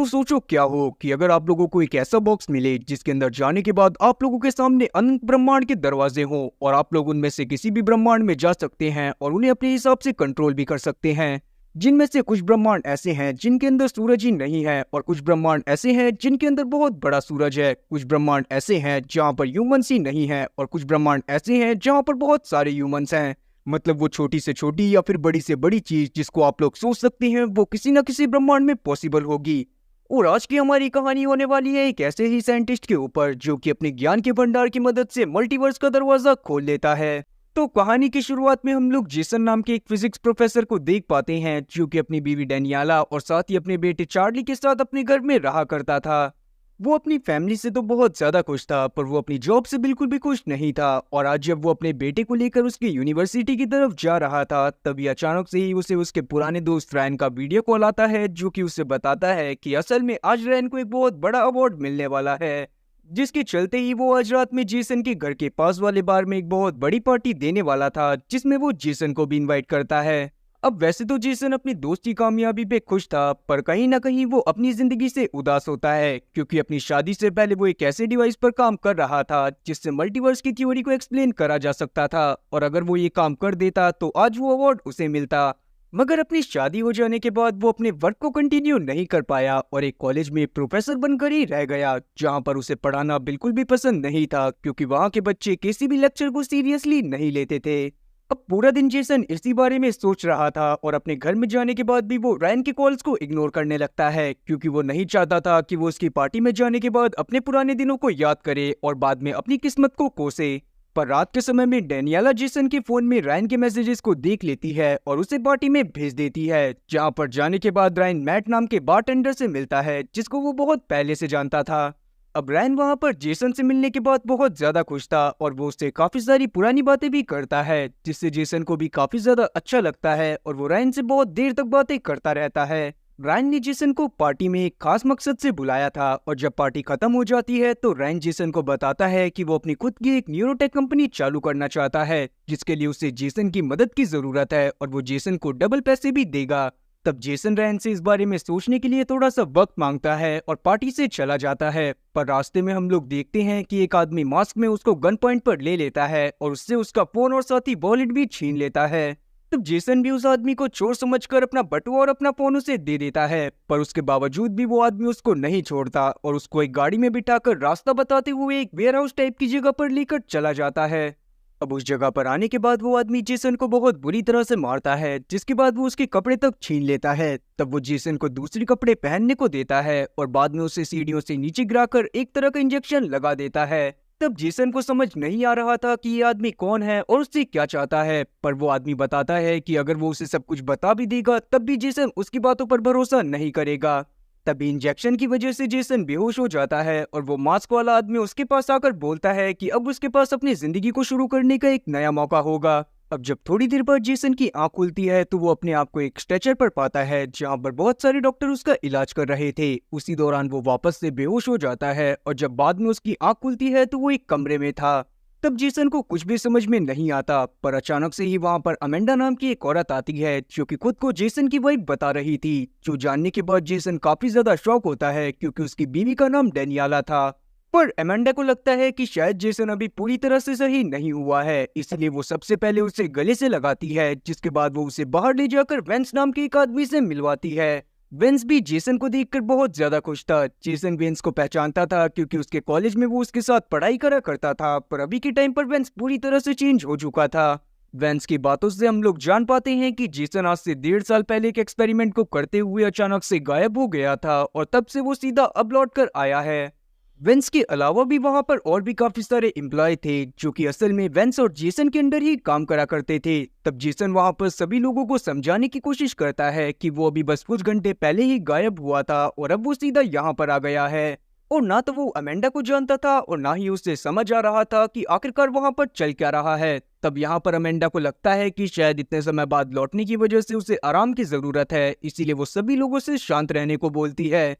तो सोचो क्या हो कि अगर आप लोगों को एक ऐसा बॉक्स मिले जिसके अंदर जाने के बाद आप लोगों के सामने अनंत ब्रह्मांड के दरवाजे हों और आप लोग उनमें से किसी भी ब्रह्मांड में जा सकते हैं और उन्हें अपने हिसाब से कंट्रोल भी कर सकते हैं। जिनमें से कुछ ब्रह्मांड ऐसे हैं जिनके अंदर सूरज ही नहीं है और कुछ ब्रह्मांड ऐसे हैं जिनके अंदर बहुत बड़ा सूरज है। कुछ ब्रह्मांड ऐसे हैं जहाँ पर ह्यूमंस ही नहीं है और कुछ ब्रह्मांड ऐसे हैं जहाँ पर बहुत सारे ह्यूमंस हैं। मतलब वो छोटी से छोटी या फिर बड़ी से बड़ी चीज जिसको आप लोग सोच सकते हैं वो किसी न किसी ब्रह्मांड में पॉसिबल होगी। और आज की हमारी कहानी होने वाली है एक ऐसे ही साइंटिस्ट के ऊपर जो कि अपने ज्ञान के भंडार की मदद से मल्टीवर्स का दरवाजा खोल लेता है। तो कहानी की शुरुआत में हम लोग जेसन नाम के एक फिजिक्स प्रोफेसर को देख पाते हैं जो कि अपनी बीवी डेनियाला और साथ ही अपने बेटे चार्ली के साथ अपने घर में रहा करता था। वो अपनी फैमिली से तो बहुत ज्यादा खुश था पर वो अपनी जॉब से बिल्कुल भी खुश नहीं था। और आज जब वो अपने बेटे को लेकर उसकी यूनिवर्सिटी की तरफ जा रहा था तभी अचानक से ही उसे उसके पुराने दोस्त रैन का वीडियो कॉल आता है जो कि उसे बताता है कि असल में आज रैन को एक बहुत बड़ा अवार्ड मिलने वाला है, जिसके चलते ही वो आज रात में जेसन के घर के पास वाले बार में एक बहुत बड़ी पार्टी देने वाला था जिसमें वो जेसन को भी इनवाइट करता है। अब वैसे तो जेसन अपनी दोस्त की कामयाबी पे खुश था पर कहीं ना कहीं वो अपनी जिंदगी से उदास होता है क्योंकि अपनी शादी से पहले वो एक ऐसे डिवाइस पर काम कर रहा था जिससे मल्टीवर्स की थ्योरी को एक्सप्लेन करा जा सकता था और अगर वो ये काम कर देता तो आज वो अवार्ड उसे मिलता। मगर अपनी शादी हो जाने के बाद वो अपने वर्क को कंटिन्यू नहीं कर पाया और एक कॉलेज में प्रोफेसर बनकर ही रह गया जहाँ पर उसे पढ़ाना बिल्कुल भी पसंद नहीं था क्योंकि वहाँ के बच्चे किसी भी लेक्चर को सीरियसली नहीं लेते थे। अब पूरा दिन जेसन इसी बारे में सोच रहा था और अपने घर में जाने के बाद भी वो रैन के कॉल्स को इग्नोर करने लगता है क्योंकि वो नहीं चाहता था कि वो उसकी पार्टी में जाने के बाद अपने पुराने दिनों को याद करे और बाद में अपनी किस्मत को कोसे। पर रात के समय में डेनियाला जेसन के फोन में रैन के मैसेजेस को देख लेती है और उसे पार्टी में भेज देती है जहाँ पर जाने के बाद रैन मैट नाम के बारटेंडर से मिलता है जिसको वो बहुत पहले से जानता था। अब रैन वहां पर जेसन से मिलने के बाद बहुत ज्यादा खुश था और वो उससे काफी सारी पुरानी बातें भी करता है जिससे जेसन को भी काफी ज्यादा अच्छा लगता है और वो रैन से बहुत देर तक बातें करता रहता है। रैन ने जेसन को पार्टी में एक खास मकसद से बुलाया था और जब पार्टी खत्म हो जाती है तो रैन जेसन को बताता है कि वो अपनी खुद की एक न्यूरोटेक कंपनी चालू करना चाहता है जिसके लिए उसे जेसन की मदद की जरूरत है और वो जेसन को डबल पैसे भी देगा। तब जेसन रैन से इस बारे में सोचने के लिए थोड़ा सा वक्त मांगता है और पार्टी से चला जाता है। पर रास्ते में हम लोग देखते हैं कि एक आदमी मास्क में उसको गन पॉइंट पर ले लेता है और उससे उसका फोन और साथ ही वॉलेट भी छीन लेता है। तब जेसन भी उस आदमी को चोर समझकर अपना बटुआ और अपना फोन उसे दे देता है पर उसके बावजूद भी वो आदमी उसको नहीं छोड़ता और उसको एक गाड़ी में बिठाकर रास्ता बताते हुए एक वेयरहाउस टाइप की जगह पर लेकर चला जाता है। अब उस जगह पर आने के बाद वो आदमी जेसन को बहुत बुरी तरह से मारता है जिसके बाद वो उसके कपड़े तक छीन लेता है। तब वो जेसन को दूसरे कपड़े पहनने को देता है और बाद में उसे सीढ़ियों से नीचे गिराकर एक तरह का इंजेक्शन लगा देता है। तब जेसन को समझ नहीं आ रहा था कि ये आदमी कौन है और उससे क्या चाहता है पर वो आदमी बताता है कि अगर वो उसे सब कुछ बता भी देगा तब भी जेसन उसकी बातों पर भरोसा नहीं करेगा। तभी इंजेक्शन की वजह से जेसन बेहोश हो जाता है और वो मास्क वाला आदमी उसके पास आकर बोलता है कि अब उसके पास अपनी जिंदगी को शुरू करने का एक नया मौका होगा। अब जब थोड़ी देर बाद जेसन की आंख खुलती है तो वो अपने आप को एक स्ट्रेचर पर पाता है जहां पर बहुत सारे डॉक्टर उसका इलाज कर रहे थे। उसी दौरान वो वापस से बेहोश हो जाता है और जब बाद में उसकी आंख खुलती है तो वो एक कमरे में था। तब जेसन को कुछ भी समझ में नहीं आता पर अचानक से ही वहां पर अमेंडा नाम की एक औरत आती है जो कि खुद को जेसन की वाइफ बता रही थी, जो जानने के बाद जेसन काफी ज्यादा शॉक होता है क्योंकि उसकी बीवी का नाम डेनियाला था। पर अमेंडा को लगता है कि शायद जेसन अभी पूरी तरह से सही नहीं हुआ है इसलिए वो सबसे पहले उसे गले से लगाती है जिसके बाद वो उसे बाहर ले जाकर वेंस नाम के एक आदमी से मिलवाती है। वेंस भी जेसन को देखकर बहुत ज्यादा खुश था। जेसन वेंस को पहचानता था क्योंकि उसके कॉलेज में वो उसके साथ पढ़ाई करा करता था पर अभी के टाइम पर वेंस पूरी तरह से चेंज हो चुका था। वेंस की बातों से हम लोग जान पाते हैं कि जेसन आज से 1.5 साल पहले एक एक्सपेरिमेंट को करते हुए अचानक से गायब हो गया था और तब से वो सीधा अब लौट कर आया है। वेंस के अलावा भी वहां पर और भी काफी सारे एम्प्लॉय थे जो कि असल में वेंस और जेसन के अंडर ही काम करा करते थे। तब जेसन वहां पर सभी लोगों को समझाने की कोशिश करता है कि वो अभी बस कुछ घंटे पहले ही गायब हुआ था और अब वो सीधा यहाँ पर आ गया है। और ना तो वो अमेंडा को जानता था और ना ही उसे समझ आ रहा था कि आखिरकार वहां पर चल क्या रहा है। तब यहाँ पर अमेंडा को लगता है कि शायद इतने समय बाद लौटने की वजह से उसे आराम की जरूरत है, इसीलिए वो सभी लोगों से शांत रहने को बोलती है।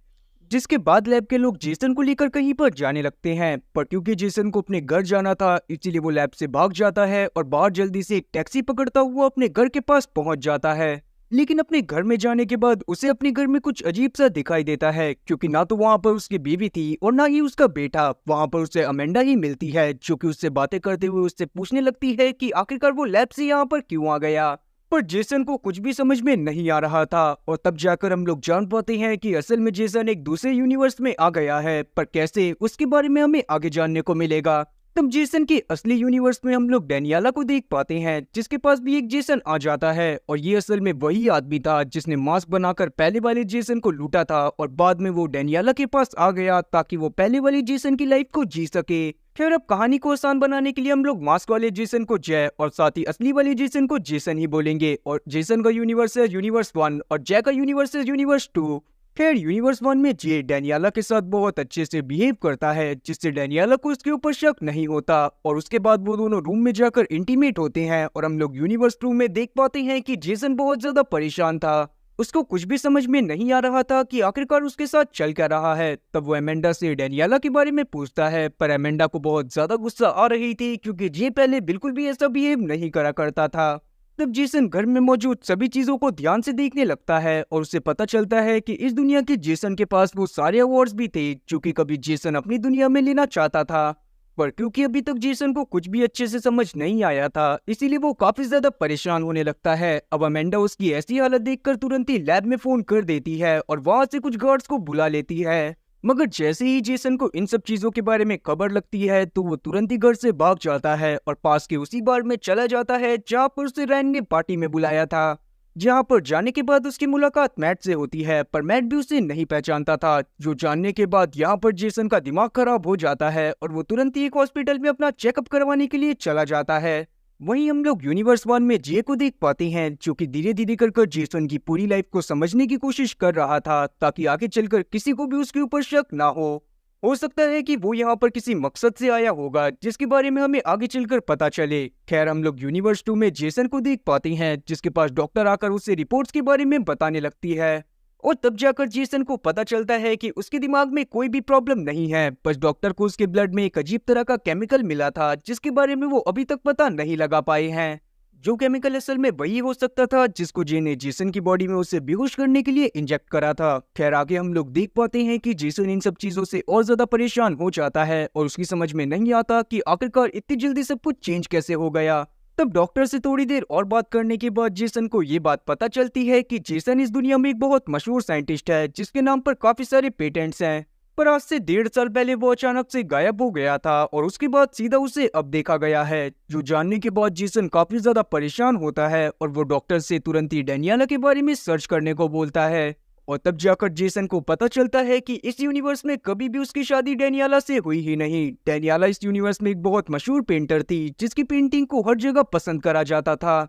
जिसके बाद लैब के लोग जेसन को लेकर कहीं पर जाने लगते हैं पर क्योंकि जेसन को अपने घर जाना था इसीलिए वो लैब से भाग जाता है और बाहर जल्दी से एक टैक्सी पकड़ता हुआ अपने घर के पास पहुंच जाता है। लेकिन अपने घर में जाने के बाद उसे अपने घर में कुछ अजीब सा दिखाई देता है, क्योंकि ना तो वहाँ पर उसकी बीवी थी और ना ही उसका बेटा। वहाँ पर उसे अमेंडा ही मिलती है, जो कि उससे बातें करते हुए उससे पूछने लगती है कि आखिरकार वो लैब से यहाँ पर क्यों आ गया। पर जेसन को कुछ भी समझ में नहीं आ रहा था, और तब जाकर हम लोग जान पाते हैं कि असल में जेसन एक दूसरे यूनिवर्स में आ गया है। पर कैसे, उसके बारे में हमें आगे जानने को मिलेगा। तब जेसन के असली यूनिवर्स में हम लोग डेनियाला को देख पाते हैं, जिसके पास भी एक जेसन आ जाता है। और ये असल में वही आदमी था जिसने मास्क बनाकर पहले वाले जेसन को लूटा था, और बाद में वो डेनियाला के पास आ गया ताकि वो पहले वाले जेसन की लाइफ को जी सके। खैर, अब कहानी को आसान बनाने के लिए हम लोग मास्क वाले जेसन को जय और साथ ही असली वाले जेसन को जेसन ही बोलेंगे। और जेसन का यूनिवर्स है यूनिवर्स 1 और जय का यूनिवर्स है यूनिवर्स 2। खैर, यूनिवर्स 1 में जे डेनियाला के साथ बहुत अच्छे से बिहेव करता है, जिससे डेनियाला को उसके ऊपर शक नहीं होता। और उसके बाद वो दोनों रूम में जाकर इंटीमेट होते हैं, और हम लोग यूनिवर्स 2 में देख पाते हैं कि जेसन बहुत ज्यादा परेशान था। उसको कुछ भी समझ में नहीं आ रहा था कि आखिरकार उसके साथ चल क्या रहा है। तब वो एमेंडा से डेनियाला के बारे में पूछता है, पर एमेंडा को बहुत ज्यादा गुस्सा आ रही थी, क्योंकि जे पहले बिल्कुल भी ऐसा बिहेव नहीं करा करता था। तब जेसन घर में मौजूद सभी चीजों को ध्यान से देखने लगता है, और उसे पता चलता है कि इस दुनिया के जेसन के पास वो सारे अवार्ड्स भी थे जो कि कभी जेसन अपनी दुनिया में लेना चाहता था। पर क्योंकि अभी तक जेसन को कुछ भी अच्छे से समझ नहीं आया था, इसीलिए वो काफी ज्यादा परेशान होने लगता है। अब अमेंडा उसकी ऐसी हालत देखकर तुरंत ही लैब में फोन कर देती है और वहां से कुछ गार्ड्स को बुला लेती है। मगर जैसे ही जेसन को इन सब चीजों के बारे में खबर लगती है, तो वो तुरंत ही घर से भाग जाता है और पास के उसी बार में चला जाता है जहाँ पर उसे रैन ने पार्टी में बुलाया था। जहाँ पर जाने के बाद उसकी मुलाकात मैट से होती है, पर मैट भी उसे नहीं पहचानता था। जो जानने के बाद यहाँ पर जेसन का दिमाग खराब हो जाता है और वो तुरंत ही एक हॉस्पिटल में अपना चेकअप करवाने के लिए चला जाता है। वहीं हम लोग यूनिवर्स 1 में जे को देख पाते हैं, जो कि धीरे धीरे कर जेसन की पूरी लाइफ को समझने की कोशिश कर रहा था, ताकि आगे चलकर किसी को भी उसके ऊपर शक ना हो सकता है कि वो यहाँ पर किसी मकसद से आया होगा, जिसके बारे में हमें आगे चलकर पता चले। खैर, हम लोग यूनिवर्स 2 में जेसन को देख पाते हैं, जिसके पास डॉक्टर आकर उसे रिपोर्ट्स के बारे में बताने लगती है। और तब जाकर जेसन को पता चलता है कि उसके दिमाग में कोई भी प्रॉब्लम नहीं है, बस डॉक्टर को उसके ब्लड में एक अजीब तरह का केमिकल मिला था, जिसके बारे में वो अभी तक पता नहीं लगा पाए हैं। जो केमिकल असल में वही हो सकता था जिसको जे ने जेसन की बॉडी में उसे बेहोश करने के लिए इंजेक्ट करा था। खैर, आगे हम लोग देख पाते हैं कि जेसन इन सब चीजों से और ज्यादा परेशान हो जाता है, और उसकी समझ में नहीं आता कि आखिरकार इतनी जल्दी सब कुछ चेंज कैसे हो गया। तब डॉक्टर से थोड़ी देर और बात करने के बाद जेसन को ये बात पता चलती है कि जेसन इस दुनिया में एक बहुत मशहूर साइंटिस्ट है, जिसके नाम पर काफी सारे पेटेंट्स हैं। पर आज से 1.5 साल पहले वो अचानक से गायब हो गया था, और उसके बाद सीधा उसे अब देखा गया है। जो जानने के बाद जेसन काफी ज्यादा परेशान होता है, और वो डॉक्टर से तुरंत ही डेनियाला के बारे में सर्च करने को बोलता है। और तब जाकर जेसन को पता चलता है कि इस यूनिवर्स में कभी भी उसकी शादी डेनियाला से हुई ही नहीं। डेनियाला इस यूनिवर्स में एक बहुत मशहूर पेंटर थी, जिसकी पेंटिंग को हर जगह पसंद करा जाता था।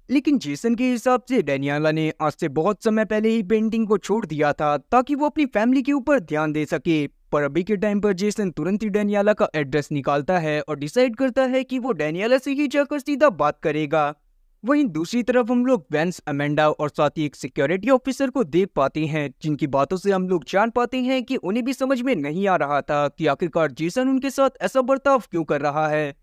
लेकिन जेसन के हिसाब से डेनियाला ने आज से बहुत समय पहले ही पेंटिंग को छोड़ दिया था, ताकि वो अपनी फैमिली के ऊपर ध्यान दे सके। पर अभी के टाइम पर जेसन तुरंत ही डेनियाला का एड्रेस निकालता है और डिसाइड करता है कि वो डेनियाला से ही जाकर सीधा बात करेगा। वहीं दूसरी तरफ हम लोग वेंस, अमेंडा और साथ ही एक सिक्योरिटी ऑफिसर को देख पाते हैं, जिनकी बातों से हम लोग जान पाते हैं कि उन्हें भी समझ में नहीं आ रहा था कि आखिरकार जेसन उनके साथ ऐसा बर्ताव क्यों कर रहा है।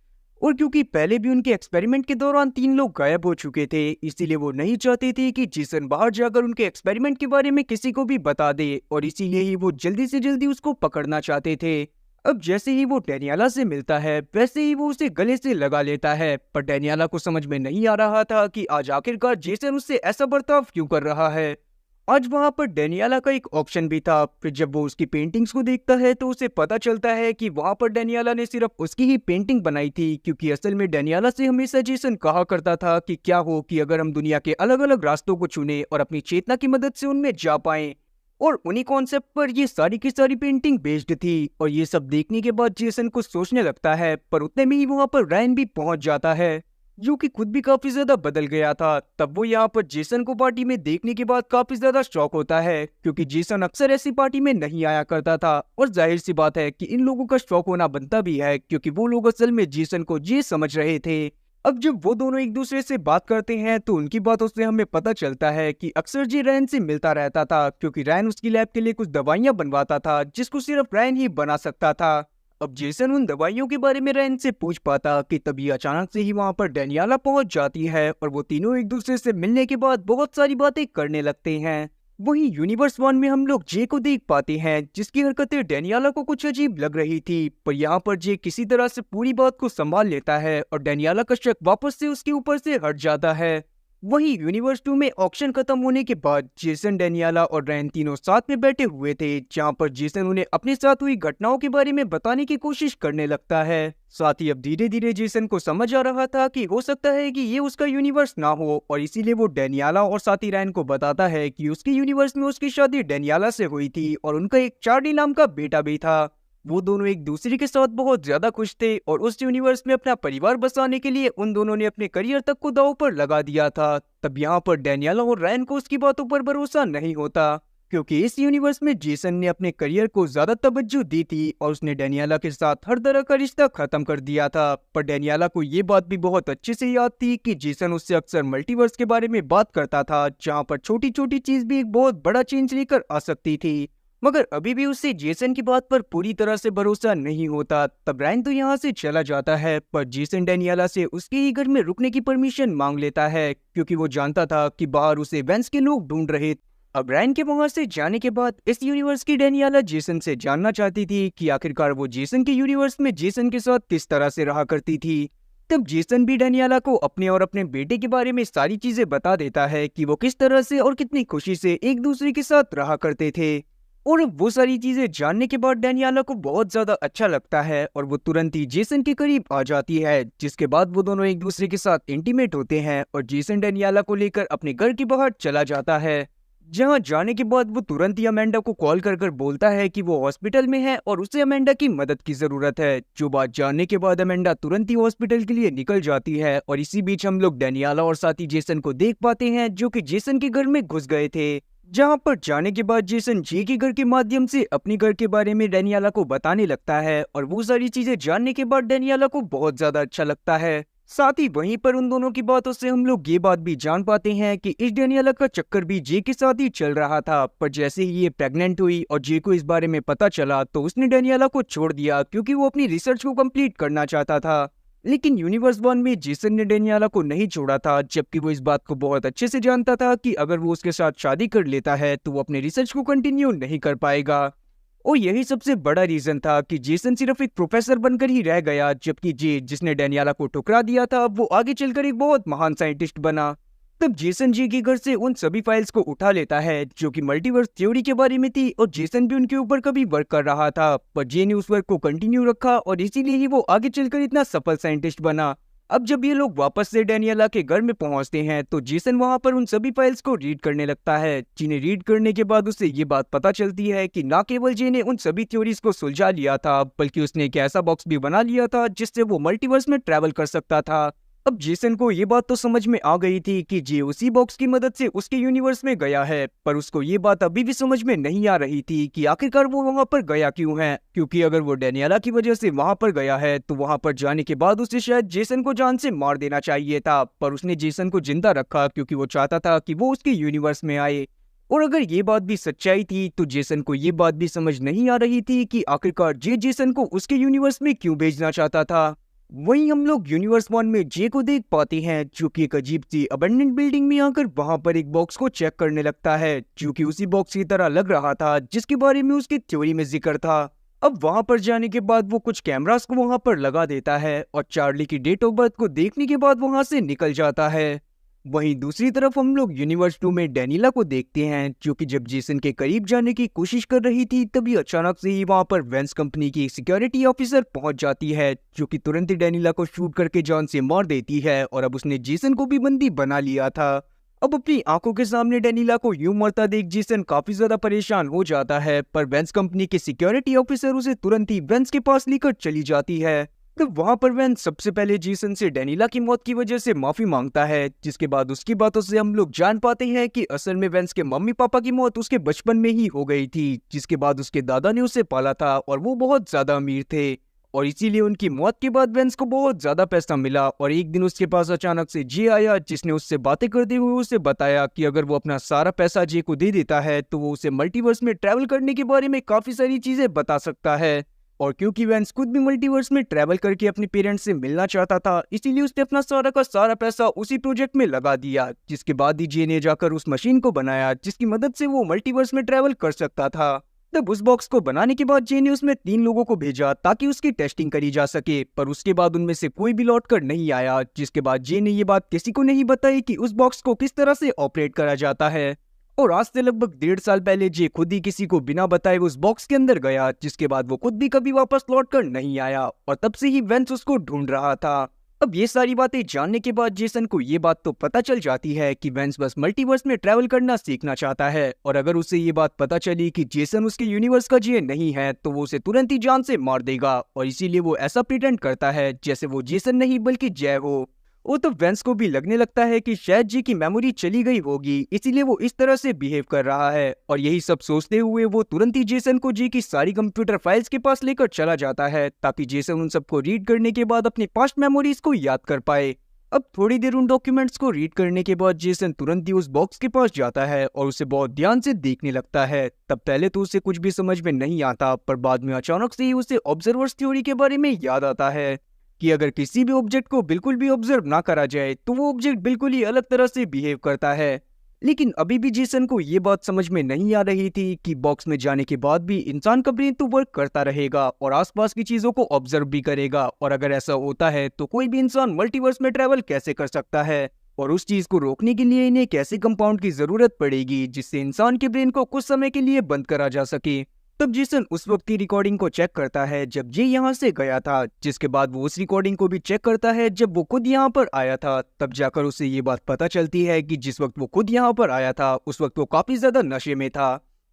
और क्योंकि पहले भी उनके एक्सपेरिमेंट के दौरान 3 लोग गायब हो चुके थे, इसीलिए वो नहीं चाहते थे कि जेसन बाहर जाकर उनके एक्सपेरिमेंट के बारे में किसी को भी बता दे, और इसीलिए ही वो जल्दी से जल्दी उसको पकड़ना चाहते थे। अब जैसे ही वो डेनियाला से मिलता है, वैसे ही वो उसे गले से लगा लेता है। पर डेनियाला को समझ में नहीं आ रहा था कि आज आखिरकार जेसन उससे ऐसा बर्ताव क्यों कर रहा है। आज वहां पर डेनियाला का एक ऑप्शन भी था। फिर जब वो उसकी पेंटिंग्स को देखता है, तो उसे पता चलता है कि वहां पर डेनियाला ने सिर्फ उसकी ही पेंटिंग बनाई थी, क्योंकि असल में डेनियाला से हमेशा जेसन कहा करता था कि क्या हो कि अगर हम दुनिया के अलग अलग रास्तों को चुने और अपनी चेतना की मदद से उनमें जा पाएं। और उन्हीं कॉन्सेप्ट पर ये सारी की सारी पेंटिंग बेस्ड थी। और ये सब देखने के बाद जेसन कुछ सोचने लगता है, पर उतने में ही वहां पर रायन भी पहुंच जाता है, जो कि खुद भी काफी ज्यादा बदल गया था। तब वो यहाँ पर जेसन को पार्टी में देखने के बाद काफी ज्यादा शॉक होता है, क्योंकि जेसन अक्सर ऐसी पार्टी में नहीं आया करता था। और जाहिर सी बात है कि इन लोगों का शॉक होना बनता भी है, क्योंकि वो लोग असल में जेसन को जे समझ रहे थे। अब जब वो दोनों एक दूसरे से बात करते हैं, तो उनकी बातों से हमें पता चलता है कि अक्सर जी रैन से मिलता रहता था, क्योंकि रैन उसकी लैब के लिए कुछ दवाइयां बनवाता था, जिसको सिर्फ रैन ही बना सकता था। अब जेसन उन दवाइयों के बारे में रैन से पूछ पाता कि तभी अचानक से ही वहाँ पर डेनियाला पहुँच जाती है और वो तीनों एक दूसरे से मिलने के बाद बहुत सारी बातें करने लगते हैं। वहीं यूनिवर्स 1 में हम लोग जे को देख पाते हैं, जिसकी हरकतें डेनियाला को कुछ अजीब लग रही थी, पर यहाँ पर जे किसी तरह से पूरी बात को संभाल लेता है और डेनियाला का शक वापस से उसके ऊपर से हट जाता है। वहीं यूनिवर्स 2 में ऑक्शन खत्म होने के बाद जेसन, डेनियाला और रैन तीनों साथ में बैठे हुए थे, जहां पर जेसन उन्हें अपने साथ हुई घटनाओं के बारे में बताने की कोशिश करने लगता है। साथ ही अब धीरे धीरे जेसन को समझ आ रहा था कि हो सकता है कि ये उसका यूनिवर्स ना हो, और इसीलिए वो डेनियाला और साथी रैन को बताता है कि उसके यूनिवर्स में उसकी शादी डेनियाला से हुई थी और उनका एक चार्ली नाम का बेटा भी था। वो दोनों एक दूसरे के साथ बहुत ज्यादा खुश थे और उस यूनिवर्स में अपना परिवार बसाने के लिए उन दोनों ने अपने करियर तक को दांव पर लगा दिया था। तब यहाँ पर डेनियाला और रैन को उसकी बातों पर भरोसा नहीं होता, क्योंकि इस यूनिवर्स में जेसन ने अपने करियर को ज्यादा तवज्जो दी थी और उसने डेनियाला के साथ हर तरह का रिश्ता खत्म कर दिया था। पर डेनियाला को ये बात भी बहुत अच्छे से याद थी कि जेसन उससे अक्सर मल्टीवर्स के बारे में बात करता था, जहाँ पर छोटी छोटी चीज भी एक बहुत बड़ा चेंज लेकर आ सकती थी। मगर अभी भी उससे जेसन की बात पर पूरी तरह से भरोसा नहीं होता। तब रैन तो यहाँ से चला जाता है, पर जेसन डेनियाला से उसके ही घर में रुकने की परमिशन मांग लेता है, क्योंकि वो जानता था कि बाहर उसे वेंस के लोग ढूंढ रहे। अब रैन के वहां से जाने के बाद इस यूनिवर्स की डेनियाला जेसन से जानना चाहती थी कि आखिरकार वो जेसन के यूनिवर्स में जेसन के साथ किस तरह से रहा करती थी। तब जेसन भी डेनियाला को अपने और अपने बेटे के बारे में सारी चीजें बता देता है कि वो किस तरह से और कितनी खुशी से एक दूसरे के साथ रहा करते थे। और वो सारी चीजें जानने के बाद डेनियाला को बहुत ज्यादा अच्छा लगता है और वो तुरंत ही जेसन के करीब आ जाती है, जिसके बाद वो दोनों एक दूसरे के साथ इंटीमेट होते हैं और जेसन डेनियाला को लेकर अपने घर के बाहर चला जाता है। जहां जाने के बाद वो तुरंत ही अमेंडा को कॉल कर कर बोलता है कि वो हॉस्पिटल में है और उसे अमेंडा की मदद की जरूरत है। जो बात जानने के बाद अमेंडा तुरंत ही हॉस्पिटल के लिए निकल जाती है और इसी बीच हम लोग डेनियाला और साथी जेसन को देख पाते हैं, जो कि जेसन के घर में घुस गए थे। जहां पर जाने के बाद जेसन जे के घर के माध्यम से अपने घर के बारे में डेनियाला को बताने लगता है और वो सारी चीजें जानने के बाद डेनियाला को बहुत ज्यादा अच्छा लगता है। साथ ही वहीं पर उन दोनों की बातों से हम लोग ये बात भी जान पाते हैं कि इस डेनियाला का चक्कर भी जे के साथ ही चल रहा था, पर जैसे ही ये प्रेग्नेंट हुई और जे को इस बारे में पता चला तो उसने डेनियाला को छोड़ दिया, क्योंकि वो अपनी रिसर्च को कंप्लीट करना चाहता था। लेकिन यूनिवर्स 1 में जेसन ने डेनियाला को नहीं छोड़ा था, जबकि वो इस बात को बहुत अच्छे से जानता था कि अगर वो उसके साथ शादी कर लेता है तो वो अपने रिसर्च को कंटिन्यू नहीं कर पाएगा। और यही सबसे बड़ा रीजन था कि जेसन सिर्फ एक प्रोफेसर बनकर ही रह गया, जबकि जे, जिसने डेनियाला को ठुकरा दिया था, वो आगे चलकर एक बहुत महान साइंटिस्ट बना। तब जेसन जे के घर से उन सभी फाइल्स को उठा लेता है जो कि मल्टीवर्स थ्योरी के बारे में थी, और जेसन भी उनके ऊपर कभी वर्क कर रहा था, पर जे ने उस वर्क को कंटिन्यू रखा और इसीलिए ही वो आगे चलकर इतना सफल साइंटिस्ट बना। अब जब ये लोग वापस से डेनियाला के घर में पहुंचते हैं तो जेसन वहां पर उन सभी फाइल्स को रीड करने लगता है, जिन्हें रीड करने के बाद उसे ये बात पता चलती है कि ना केवल जे ने उन सभी थ्योरीज को सुलझा लिया था, बल्कि उसने एक ऐसा बॉक्स भी बना लिया था जिससे वो मल्टीवर्स में ट्रैवल कर सकता था। अब जेसन को ये बात तो समझ में आ गई थी कि जे उसी बॉक्स की मदद से उसके यूनिवर्स में गया है, पर उसको ये बात अभी भी समझ में नहीं आ रही थी कि आखिरकार वो वहां पर गया क्यों है, क्योंकि अगर वो डेनियाला की वजह से वहां पर गया है तो वहां पर जाने के बाद उसे शायद जेसन को जान से मार देना चाहिए था, पर उसने जेसन को जिंदा रखा क्योंकि वो चाहता था कि वो उसके यूनिवर्स में आए। और अगर ये बात भी सच्चाई थी तो जेसन को ये बात भी समझ नहीं आ रही थी कि आखिरकार जे जेसन को उसके यूनिवर्स में क्यों भेजना चाहता था। वहीं हम लोग यूनिवर्स 1 में जे को देख पाते हैं, जो कि एक अजीब सी अबंडेंट बिल्डिंग में आकर वहां पर एक बॉक्स को चेक करने लगता है, जो कि उसी बॉक्स की तरह लग रहा था जिसके बारे में उसकी थ्योरी में जिक्र था। अब वहां पर जाने के बाद वो कुछ कैमरास को वहां पर लगा देता है और चार्ली की डेट ऑफ बर्थ को देखने के बाद वहां से निकल जाता है। वहीं दूसरी तरफ हम लोग यूनिवर्स 2 में डेनिला को देखते हैं, जो कि जब जेसन के करीब जाने की कोशिश कर रही थी तभी अचानक से ही वहां पर वेंस कंपनी की सिक्योरिटी ऑफिसर पहुंच जाती है, जो कि तुरंत ही डेनिला को शूट करके जान से मार देती है और अब उसने जेसन को भी बंदी बना लिया था। अब अपनी आंखों के सामने डेनिला को यूं मरता देख जेसन काफी ज्यादा परेशान हो जाता है, पर वेंस कंपनी के सिक्योरिटी ऑफिसर उसे तुरंत ही वेंस के पास लेकर चली जाती है। तो वहां पर वेंस सबसे पहले जेसन से डेनिला की मौत की वजह से माफी मांगता है, जिसके बाद उसकी बातों से हम लोग जान पाते हैं कि असल में वेंस के मम्मी पापा की मौत उसके बचपन में ही हो गई थी, जिसके बाद उसके दादा ने उसे पाला था और वो बहुत ज्यादा अमीर थे और इसीलिए उनकी मौत के बाद वेंस को बहुत ज्यादा पैसा मिला। और एक दिन उसके पास अचानक से जे आया, जिसने उससे बातें करते हुए उसे बताया कि अगर वो अपना सारा पैसा जे को दे देता है तो वो उसे मल्टीवर्स में ट्रैवल करने के बारे में काफी सारी चीजें बता सकता है। और क्योंकि वेंस खुद भी मल्टीवर्स में ट्रैवल करके अपने पेरेंट्स से मिलना चाहता था, इसीलिए उसने अपना सारा का सारा पैसा उसी प्रोजेक्ट में लगा दिया। जिसके बाद ही जे ने जाकर उस मशीन को बनाया जिसकी मदद से वो मल्टीवर्स में ट्रैवल कर सकता था। तब उस बॉक्स को बनाने के बाद जे ने उसमें 3 लोगों को भेजा ताकि उसकी टेस्टिंग करी जा सके, पर उसके बाद उनमें से कोई भी लौट कर नहीं आया। जिसके बाद जे ने ये बात किसी को नहीं बताई कि उस बॉक्स को किस तरह से ऑपरेट करा जाता है। और आज से लगभग 1.5 साल पहले जे खुद ही किसी को बिना बताए उस बॉक्स के अंदर गया, जिसके बाद वो खुद भी कभी वापस लौट कर नहीं आया और तब से ही वेंस उसको ढूंढ रहा था। अब ये सारी बातें जानने के बाद जेसन को ये बात तो पता चल जाती है कि वेंस बस मल्टीवर्स में ट्रैवल करना सीखना चाहता है, और अगर उसे ये बात पता चली कि जेसन उसके यूनिवर्स का जे नहीं है तो वो उसे तुरंत ही जान से मार देगा, और इसीलिए वो ऐसा प्रिटेंड करता है जैसे वो जेसन नहीं बल्कि जय हो। वो तो वेंस को भी लगने लगता है कि शायद जी की मेमोरी चली गई होगी, इसीलिए वो इस तरह से बिहेव कर रहा है। और यही सब सोचते हुए वो तुरंत ही जेसन को जी की सारी कंप्यूटर फाइल्स के पास लेकर चला जाता है ताकि जेसन उन सबको रीड करने के बाद अपने पास्ट मेमोरीज को याद कर पाए। अब थोड़ी देर उन डॉक्यूमेंट्स को रीड करने के बाद जेसन तुरंत ही उस बॉक्स के पास जाता है और उसे बहुत ध्यान से देखने लगता है। तब पहले तो उसे कुछ भी समझ में नहीं आता, पर बाद में अचानक से ही उसे ऑब्जर्वर्स थ्योरी के बारे में याद आता है कि अगर किसी भी ऑब्जेक्ट को बिल्कुल भी ऑब्जर्व ना करा जाए तो वो ऑब्जेक्ट बिल्कुल ही अलग तरह से बिहेव करता है। लेकिन अभी भी जेसन को ये बात समझ में नहीं आ रही थी कि बॉक्स में जाने के बाद भी इंसान का ब्रेन तो वर्क करता रहेगा और आसपास की चीजों को ऑब्जर्व भी करेगा, और अगर ऐसा होता है तो कोई भी इंसान मल्टीवर्स में ट्रैवल कैसे कर सकता है, और उस चीज को रोकने के लिए इन्हें कैसे कंपाउंड की जरूरत पड़ेगी जिससे इंसान के ब्रेन को कुछ समय के लिए बंद करा जा सके। तब जेसन उस वक्त की रिकॉर्डिंग को चेक करता है जब जे यहाँ से गया था, जिसके बाद वो उस रिकॉर्डिंग को भी चेक करता है जब वो खुद यहाँ पर आया था। तब जाकर उसे ये बात पता चलती है कि जिस वक्त वो खुद यहाँ पर आया था उस वक्त वो काफी ज्यादा नशे में था,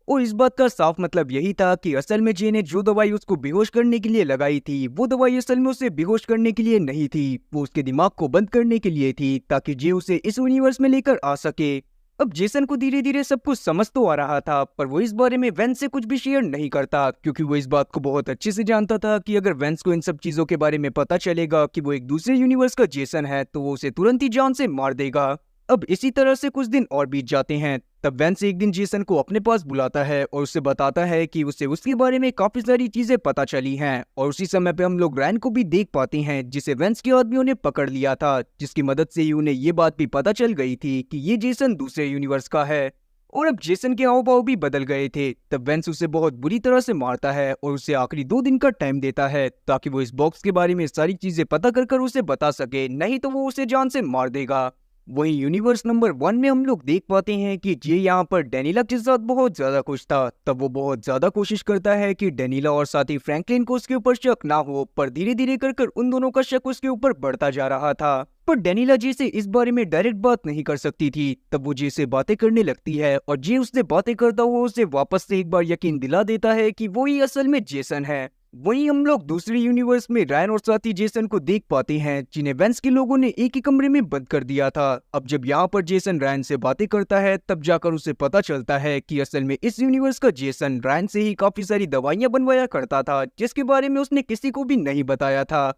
और इस बात का साफ मतलब यही था कि असल में जे ने जो दवाई उसको बेहोश करने के लिए लगाई थी वो दवाई असल में उसे बेहोश करने के लिए नहीं थी, वो उसके दिमाग को बंद करने के लिए थी ताकि जे उसे इस यूनिवर्स में लेकर आ सके। अब जेसन को धीरे धीरे सब कुछ समझ तो आ रहा था, पर वो इस बारे में वेंस से कुछ भी शेयर नहीं करता क्योंकि वो इस बात को बहुत अच्छे से जानता था कि अगर वेंस को इन सब चीजों के बारे में पता चलेगा कि वो एक दूसरे यूनिवर्स का जेसन है तो वो उसे तुरंत ही जान से मार देगा। अब इसी तरह से कुछ दिन और बीत जाते हैं। तब वेंस एक दिन जेसन को अपने पास बुलाता है और उसे बताता है कि उसे उसके बारे में काफी सारी चीजें पता चली हैं, और उसी समय पे हम लोग रैन को भी देख पाते हैं जिसे वेंस के आदमियों ने पकड़ लिया था, जिसकी मदद से ही उन्हें ये बात भी पता चल गई थी कि ये जेसन दूसरे यूनिवर्स का है। और अब जेसन के हाव भाव भी बदल गए थे। तब वेंस उसे बहुत बुरी तरह से मारता है और उसे आखिरी 2 दिन का टाइम देता है ताकि वो इस बॉक्स के बारे में सारी चीजें पता कर उसे बता सके, नहीं तो वो उसे जान से मार देगा। वहीं यूनिवर्स नंबर 1 में हम लोग देख पाते हैं कि जे यहाँ पर डेनिला के साथ बहुत ज्यादा खुश था। तब वो बहुत ज्यादा कोशिश करता है कि डेनिला और साथी फ्रैंकलिन को उसके ऊपर शक ना हो, पर धीरे धीरे कर उन दोनों का शक उसके ऊपर बढ़ता जा रहा था। पर डेनिला जे से इस बारे में डायरेक्ट बात नहीं कर सकती थी। तब वो जे से बातें करने लगती है और जे उससे बातें करता हुआ उसे वापस से एक बार यकीन दिला देता है कि वो ही असल में जेसन है। वहीं हम लोग दूसरे यूनिवर्स में रायन और साथी जेसन को देख पाते हैं जिन्हें वेंस के लोगों ने एक ही कमरे में बंद कर दिया था। अब जब यहाँ पर जेसन रायन से बातें करता है तब जाकर उसे पता चलता है कि असल में इस यूनिवर्स का जेसन रायन से ही काफी सारी दवाइयां बनवाया करता था जिसके बारे में उसने किसी को भी नहीं बताया था।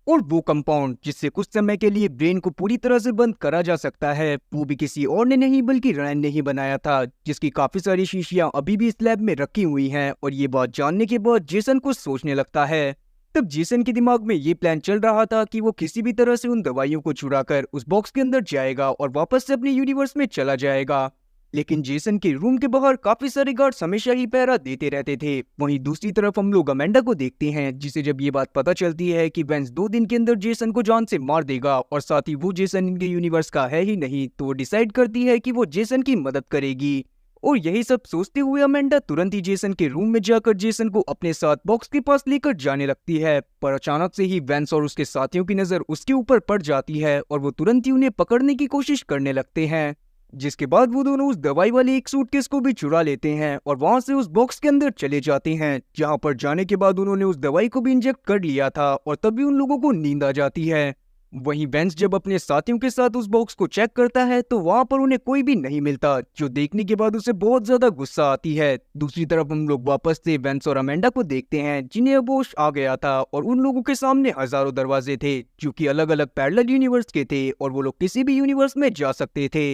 और वो कंपाउंड जिससे कुछ समय के लिए ब्रेन को पूरी तरह से बंद करा जा सकता है वो भी किसी और ने नहीं बल्कि रायन ने ही बनाया था, जिसकी काफी सारी शीशियां अभी भी इस लैब में रखी हुई हैं। और ये बात जानने के बाद जेसन कुछ सोचने लगता है। तब जेसन के दिमाग में ये प्लान चल रहा था कि वो किसी भी तरह से उन दवाइयों को चुराकर उस बॉक्स के अंदर जाएगा और वापस से अपने यूनिवर्स में चला जाएगा। लेकिन जेसन के रूम के बाहर काफी सारे गार्ड्स हमेशा ही पहरा देते रहते थे। वहीं दूसरी तरफ हम लोग अमेंडा को देखते हैं जिसे जब ये बात पता चलती है कि वेंस 2 दिन के अंदर जेसन को जान से मार देगा और साथ ही वो जेसन इनके यूनिवर्स का है ही नहीं, तो वो डिसाइड करती है कि वो जेसन की मदद करेगी। और यही सब सोचते हुए अमेंडा तुरंत ही जेसन के रूम में जाकर जेसन को अपने साथ बॉक्स के पास लेकर जाने लगती है, पर अचानक से ही वेंस और उसके साथियों की नजर उसके ऊपर पड़ जाती है और वो तुरंत ही उन्हें पकड़ने की कोशिश करने लगते हैं। जिसके बाद वो दोनों उस दवाई वाले एक सूटकेस को भी चुरा लेते हैं और वहां से उस बॉक्स के अंदर चले जाते हैं, जहां पर जाने के बाद उन्होंने उस दवाई को भी इंजेक्ट कर लिया था और तभी उन लोगों को नींद आ जाती है। वहीं वेंस जब अपने साथियों के साथ उस बॉक्स को चेक करता है तो वहां पर उन्हें कोई भी नहीं मिलता, जो देखने के बाद उसे बहुत ज्यादा गुस्सा आती है। दूसरी तरफ हम लोग वापस से वेंस और अमेंडा को देखते हैं जिन्हें अब होश आ गया था और उन लोगों के सामने हजारों दरवाजे थे जो कि अलग अलग पैरेलल यूनिवर्स के थे और वो लोग किसी भी यूनिवर्स में जा सकते थे।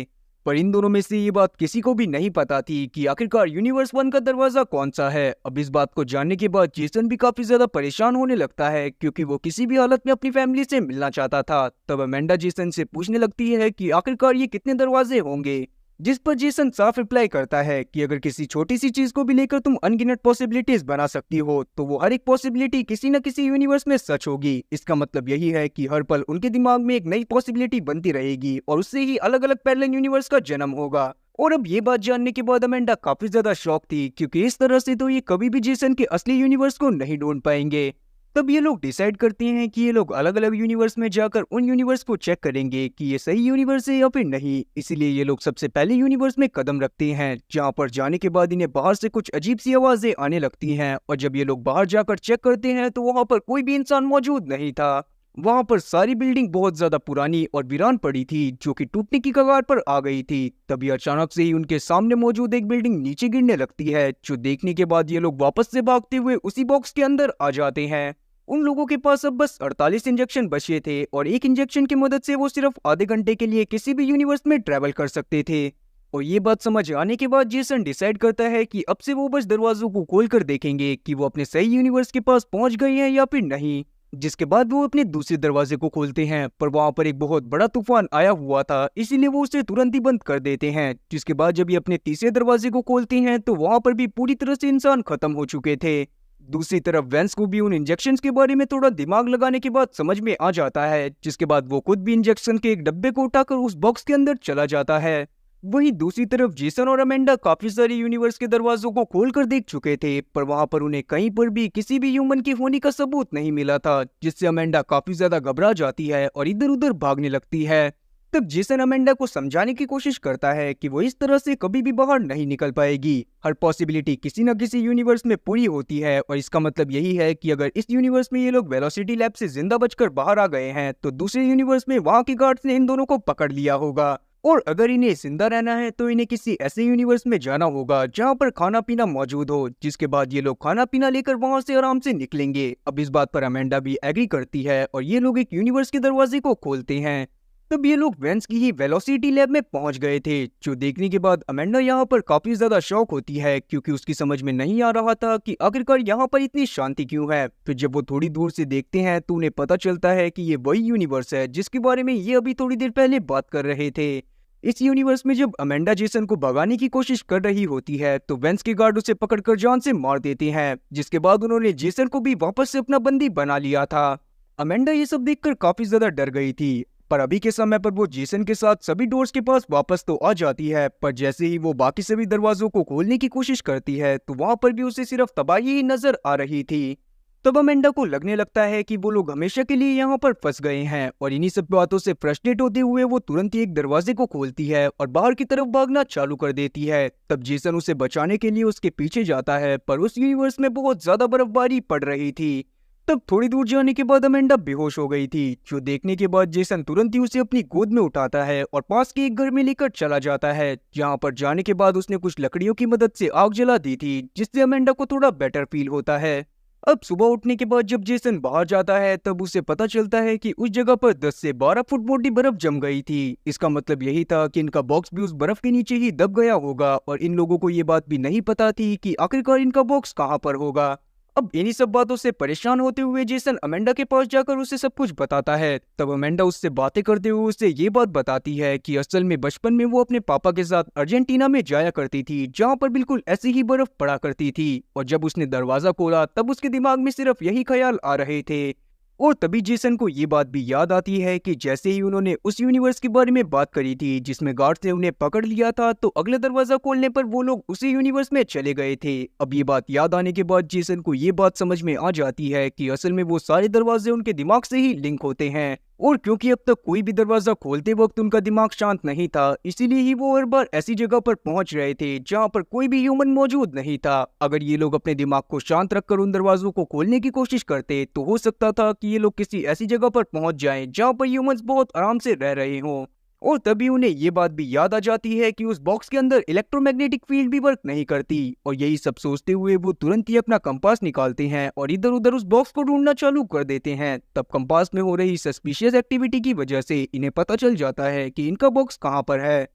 पर इन दोनों में से ये बात किसी को भी नहीं पता थी कि आखिरकार यूनिवर्स 1 का दरवाजा कौन सा है। अब इस बात को जानने के बाद जेसन भी काफी ज्यादा परेशान होने लगता है, क्योंकि वो किसी भी हालत में अपनी फैमिली से मिलना चाहता था। तब अमेंडा जेसन से पूछने लगती है कि आखिरकार ये कितने दरवाजे होंगे, जिस पर जेसन साफ रिप्लाई करता है कि अगर किसी छोटी सी चीज को भी लेकर तुम अनगिनत पॉसिबिलिटीज बना सकती हो, तो वो हर एक पॉसिबिलिटी किसी न किसी यूनिवर्स में सच होगी। इसका मतलब यही है कि हर पल उनके दिमाग में एक नई पॉसिबिलिटी बनती रहेगी और उससे ही अलग अलग पैरेलल यूनिवर्स का जन्म होगा। और अब ये बात जानने के बाद अमेंडा काफी ज्यादा शॉक थी, क्योंकि इस तरह से तो ये कभी भी जेसन के असली यूनिवर्स को नहीं ढूंढ पाएंगे। तब ये लोग डिसाइड करते हैं कि ये लोग अलग अलग यूनिवर्स में जाकर उन यूनिवर्स को चेक करेंगे कि ये सही यूनिवर्स है या फिर नहीं। इसीलिए ये लोग सबसे पहले यूनिवर्स में कदम रखते हैं, जहाँ पर जाने के बाद इन्हें बाहर से कुछ अजीब सी आवाजें आने लगती हैं। और जब ये लोग बाहर जाकर चेक करते हैं तो वहाँ पर कोई भी इंसान मौजूद नहीं था। वहाँ पर सारी बिल्डिंग बहुत ज्यादा पुरानी और वीरान पड़ी थी, जो कि टूटने की कगार पर आ गई थी। तभी अचानक से ही उनके सामने मौजूद एक बिल्डिंग नीचे गिरने लगती है, जो देखने के बाद ये लोग वापस से भागते हुए उसी बॉक्स के अंदर आ जाते हैं। उन लोगों के पास अब बस 48 इंजेक्शन बचे थे और एक इंजेक्शन की मदद से वो सिर्फ आधे घंटे के लिए किसी भी यूनिवर्स में ट्रेवल कर सकते थे। और ये बात समझ आने के बाद जेसन डिसाइड करता है कि अब से वो बस दरवाजों को खोलकर देखेंगे कि वो अपने सही यूनिवर्स के पास पहुंच गए हैं या फिर नहीं। जिसके बाद वो अपने दूसरे दरवाजे को खोलते हैं, पर वहां पर एक बहुत बड़ा तूफान आया हुआ था, इसीलिए वो उसे तुरंत ही बंद कर देते हैं। जिसके बाद जब ये अपने तीसरे दरवाजे को खोलते हैं तो वहां पर भी पूरी तरह से इंसान खत्म हो चुके थे। दूसरी तरफ वेंस को भी उन इंजेक्शंस के बारे में थोड़ा दिमाग लगाने के बाद समझ में आ जाता है, जिसके बाद वो खुद भी इंजेक्शन के एक डब्बे को उठाकर उस बॉक्स के अंदर चला जाता है। वहीं दूसरी तरफ जेसन और अमेंडा काफी सारे यूनिवर्स के दरवाजों को खोलकर देख चुके थे, पर वहां पर उन्हें कहीं पर भी किसी भी ह्यूमन के होने का सबूत नहीं मिला था, जिससे अमेंडा काफी ज्यादा घबरा जाती है और इधर उधर भागने लगती है। तब जेसन अमेंडा को समझाने की कोशिश करता है कि वो इस तरह से कभी भी बाहर नहीं निकल पाएगी। हर पॉसिबिलिटी किसी न किसी यूनिवर्स में पूरी होती है, और इसका मतलब यही है कि अगर इस यूनिवर्स में ये लोग वेलोसिटी लैब से जिंदा बचकर बाहर आ गए हैं, तो दूसरे यूनिवर्स में वहां के गार्ड्स ने इन दोनों को पकड़ लिया होगा। और अगर इन्हें जिंदा रहना है तो इन्हें किसी ऐसे यूनिवर्स में जाना होगा जहां पर खाना पीना मौजूद हो, जिसके बाद ये लोग खाना पीना लेकर वहां से आराम से निकलेंगे। अब इस बात पर अमेंडा भी एग्री करती है और ये लोग एक यूनिवर्स के दरवाजे को खोलते हैं। तब ये लोग वेंस की ही वेलोसिटी लैब में पहुंच गए थे, जो देखने के बाद अमेंडा यहाँ पर काफी ज्यादा शॉक होती है, क्योंकि उसकी समझ में नहीं आ रहा था कि आखिरकार यहाँ पर इतनी शांति क्यों है। फिर जब वो थोड़ी दूर से देखते हैं तो उन्हें पता चलता है कि ये वही यूनिवर्स है जिसके बारे में ये अभी थोड़ी देर पहले बात कर रहे थे। इस यूनिवर्स में जब अमेंडा जेसन को भगाने की कोशिश कर रही होती है तो वेंस के गार्ड उसे पकड़कर जान से मार देते हैं, जिसके बाद उन्होंने जेसन को भी वापस से अपना बंदी बना लिया था। अमेंडा ये सब देखकर काफी ज्यादा डर गई थी, पर अभी के समय पर वो जेसन के साथ सभी डोर्स के पास वापस तो आ जाती है, पर जैसे ही वो बाकी सभी दरवाजों को खोलने की कोशिश करती है तो वहां पर भी उसे सिर्फ तबाही ही नजर आ रही थी। तब अमेंडा को लगने लगता है कि वो लोग हमेशा के लिए यहाँ पर फंस गए हैं, और इन्हीं सब बातों से फ्रस्ट्रेट होते हुए वो तुरंत ही एक दरवाजे को खोलती है और बाहर की तरफ भागना चालू कर देती है। तब जेसन उसे बचाने के लिए उसके पीछे जाता है, पर उस यूनिवर्स में बहुत ज्यादा बर्फबारी पड़ रही थी। तब थोड़ी दूर जाने के बाद अमेंडा बेहोश हो गई थी, जो देखने के बाद जेसन तुरंत ही उसे अपनी गोद में उठाता है और पास के एक घर में लेकर चला जाता है, जहाँ पर जाने के बाद उसने कुछ लकड़ियों की मदद से आग जला दी थी, जिससे अमेंडा को थोड़ा बेटर फील होता है। अब सुबह उठने के बाद जब जेसन बाहर जाता है तब उसे पता चलता है कि उस जगह पर 10 से 12 फुट मोटी बर्फ जम गई थी। इसका मतलब यही था कि इनका बॉक्स भी उस बर्फ के नीचे ही दब गया होगा, और इन लोगों को ये बात भी नहीं पता थी कि आखिरकार इनका बॉक्स कहाँ पर होगा। अब इन्हीं सब बातों से परेशान होते हुए जेसन अमेंडा के पास जाकर उसे सब कुछ बताता है। तब अमेंडा उससे बातें करते हुए उसे ये बात बताती है कि असल में बचपन में वो अपने पापा के साथ अर्जेंटीना में जाया करती थी, जहाँ पर बिल्कुल ऐसी ही बर्फ पड़ा करती थी, और जब उसने दरवाजा खोला तब उसके दिमाग में सिर्फ यही ख्याल आ रहे थे। और तभी जेसन को ये बात भी याद आती है कि जैसे ही उन्होंने उस यूनिवर्स के बारे में बात करी थी जिसमें गार्ड ने उन्हें पकड़ लिया था, तो अगले दरवाजा खोलने पर वो लोग उसी यूनिवर्स में चले गए थे। अब ये बात याद आने के बाद जेसन को ये बात समझ में आ जाती है कि असल में वो सारे दरवाजे उनके दिमाग से ही लिंक होते हैं, और क्योंकि अब तक कोई भी दरवाजा खोलते वक्त उनका दिमाग शांत नहीं था, इसीलिए ही वो हर बार ऐसी जगह पर पहुंच रहे थे जहां पर कोई भी ह्यूमन मौजूद नहीं था। अगर ये लोग अपने दिमाग को शांत रखकर उन दरवाजों को खोलने की कोशिश करते तो हो सकता था कि ये लोग किसी ऐसी जगह पर पहुंच जाएं जहां पर ह्यूमंस बहुत आराम से रह रहे हों। और तभी उन्हें ये बात भी याद आ जाती है कि उस बॉक्स के अंदर इलेक्ट्रोमैग्नेटिक फील्ड भी वर्क नहीं करती, और यही सब सोचते हुए वो तुरंत ही अपना कंपास निकालते हैं और इधर उधर उस बॉक्स को ढूंढना चालू कर देते हैं। तब कंपास में हो रही सस्पिशियस एक्टिविटी की वजह से इन्हें पता चल जाता है कि इनका बॉक्स कहाँ पर है।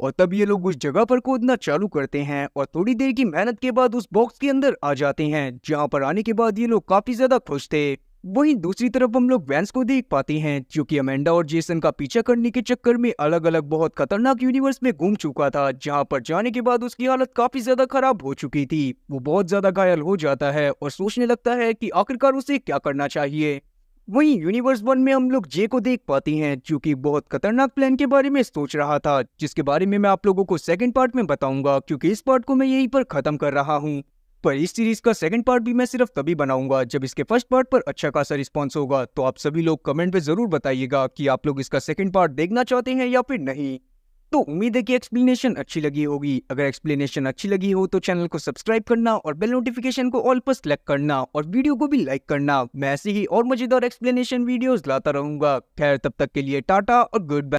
और तब ये लोग उस जगह पर खोदना चालू करते हैं और थोड़ी देर की मेहनत के बाद उस बॉक्स के अंदर आ जाते हैं, जहाँ पर आने के बाद ये लोग काफी ज्यादा खुश थे। वहीं दूसरी तरफ हम लोग वैंस को देख पाते हैं, जो कि अमेंडा और जेसन का पीछा करने के चक्कर में अलग अलग बहुत खतरनाक यूनिवर्स में घूम चुका था, जहां पर जाने के बाद उसकी हालत काफी ज्यादा खराब हो चुकी थी। वो बहुत ज्यादा घायल हो जाता है और सोचने लगता है कि आखिरकार उसे क्या करना चाहिए। वहीं यूनिवर्स 1 में हम लोग जे को देख पाते हैं, जो कि बहुत खतरनाक प्लान के बारे में सोच रहा था, जिसके बारे में मैं आप लोगों को सेकंड पार्ट में बताऊंगा, क्योंकि इस पार्ट को मैं यहीं पर खत्म कर रहा हूं। पर इस सीरीज का सेकंड पार्ट भी मैं सिर्फ तभी बनाऊंगा जब इसके फर्स्ट पार्ट पर अच्छा खासा रिस्पांस होगा। तो आप सभी लोग कमेंट पे जरूर बताइएगा कि आप लोग इसका सेकंड पार्ट देखना चाहते हैं या फिर नहीं। तो उम्मीद है कि एक्सप्लेनेशन अच्छी लगी होगी। अगर एक्सप्लेनेशन अच्छी लगी हो तो चैनल को सब्सक्राइब करना और बेल नोटिफिकेशन को ऑल पर सेलेक्ट करना और वीडियो को भी लाइक करना। मैं ऐसे ही और मजेदार एक्सप्लेनेशन वीडियोस लाता रहूंगा। खैर, तब तक के लिए टाटा और गुड बाय।